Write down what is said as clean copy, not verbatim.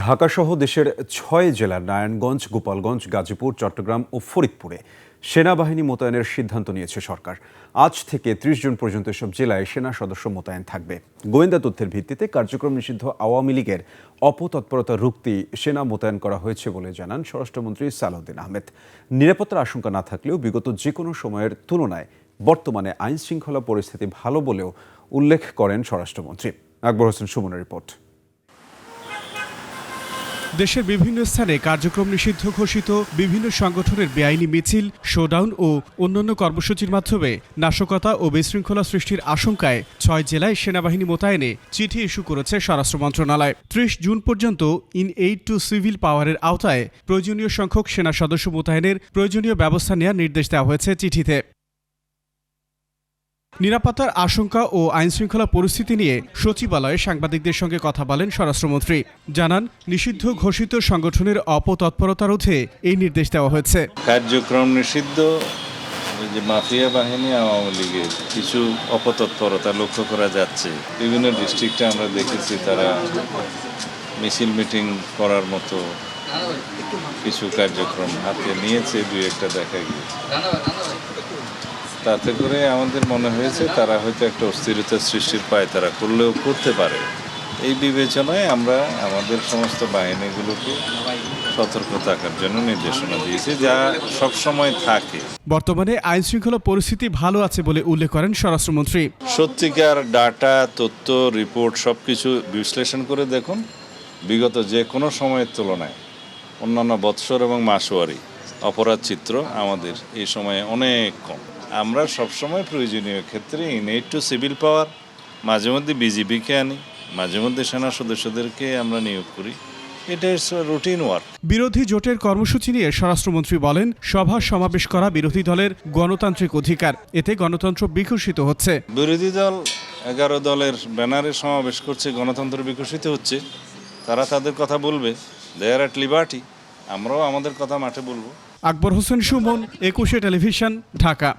ঢাকাসহ দেশের ৬ জেলার নারায়ণগঞ্জ, গোপালগঞ্জ, গাজীপুর, চট্টগ্রাম ও ফরিদপুরে সেনাবাহিনী মোতায়েনের সিদ্ধান্ত নিয়েছে সরকার। আজ থেকে ৩০ জুন পর্যন্ত এসব জেলায় সেনা সদস্য মোতায়েন থাকবে। গোয়েন্দা তথ্যের ভিত্তিতে কার্যক্রম নিষিদ্ধ আওয়ামী লীগের অপতৎপরতা রুখতে সেনা মোতায়েন করা হয়েছে বলে জানান স্বরাষ্ট্রমন্ত্রী সালাউদ্দিন আহমেদ। নিরাপত্তার আশঙ্কা না থাকলেও বিগত যে কোনো সময়ের তুলনায় বর্তমানে আইন শৃঙ্খলা পরিস্থিতি ভালো বলেও উল্লেখ করেন স্বরাষ্ট্রমন্ত্রী। আকবর হোসেন সুমনের রিপোর্ট। দেশের বিভিন্ন স্থানে কার্যক্রম নিষিদ্ধ ঘোষিত বিভিন্ন সংগঠনের বেআইনি মিছিল, শোডাউন ও অন্যান্য কর্মসূচির মাধ্যমে নাশকতা ও বিশৃঙ্খলা সৃষ্টির আশঙ্কায় ৬ জেলায় সেনাবাহিনী মোতায়েনে চিঠি ইস্যু করেছে স্বরাষ্ট্র মন্ত্রণালয়। ৩০ জুন পর্যন্ত ইন এইড টু সিভিল পাওয়ারের আওতায় প্রয়োজনীয় সংখ্যক সেনা সদস্য মোতায়েনের প্রয়োজনীয় ব্যবস্থা নেওয়ার নির্দেশ দেওয়া হয়েছে চিঠিতে। নিরাপত্তার আশঙ্কা ও আইনশৃঙ্খলা পরিস্থিতি নিয়ে সচিবালয়ে সাংবাদিকদের সঙ্গে কথা বলেন স্বরাষ্ট্রমন্ত্রী। জানান, নিষিদ্ধ ঘোষিত সংগঠনের অপতৎপরতা রোধে এই নির্দেশ দেওয়া হয়েছে। কার্যক্রম নিষিদ্ধ যে মাফিয়া বাহিনী আওয়ামী লীগের কিছু অপতৎপরতা লক্ষ্য করা যাচ্ছে। বিভিন্ন ডিস্ট্রিক্টে আমরা দেখেছি তারা মিছিল মিটিং করার মতো কিছু কার্যক্রম হাতে নিয়েছে, দুই একটা দেখা গিয়েছে। তাতে করে আমাদের মনে হয়েছে তারা হয়তো একটা অস্থিরতা সৃষ্টির পায়তারা করলেও করতে পারে। এই বিবেচনায় আমরা আমাদের সমস্ত বাহিনীগুলোকে সতর্ক থাকার জন্য নির্দেশনা দিয়েছি, যা সবসময় থাকে। বর্তমানে আইন শৃঙ্খলা পরিস্থিতি ভালো আছে বলে উল্লেখ করেন স্বরাষ্ট্রমন্ত্রী। সত্যিকার ডাটা, তথ্য, রিপোর্ট সবকিছু বিশ্লেষণ করে দেখুন, বিগত যে কোনো সময়ের তুলনায় অন্যান্য বৎসর এবং মাসওয়ারি অপরাধ চিত্র আমাদের এই সময়ে অনেক কম। আমরা সবসময় প্রয়োজনীয় ক্ষেত্রে ইন এইড টু সিভিল পাওয়ার, মাঝে মধ্যে বিজিবিকে আনি, মাঝে মধ্যে সেনা সদস্যদেরকে আমরা নিয়োগ করি। এটা রুটিন ওয়ার্ক। বিরোধী জোটের কর্মসূচি নিয়ে স্বরাষ্ট্রমন্ত্রী বলেন, সভা সমাবেশ করা বিরোধী দলের গণতান্ত্রিক অধিকার, এতে গণতন্ত্র বিকশিত হচ্ছে। বিরোধী দল 11 দলের ব্যানারে সমাবেশ করছে, গণতন্ত্র বিকশিত হচ্ছে। তারা তাদের কথা বলবে, দে আর অ্যাট লিবার্টি। আমরাও আমাদের কথা মাঠে বলবো। আকবর হোসেন সুমন, 21 টেলিভিশন, ঢাকা।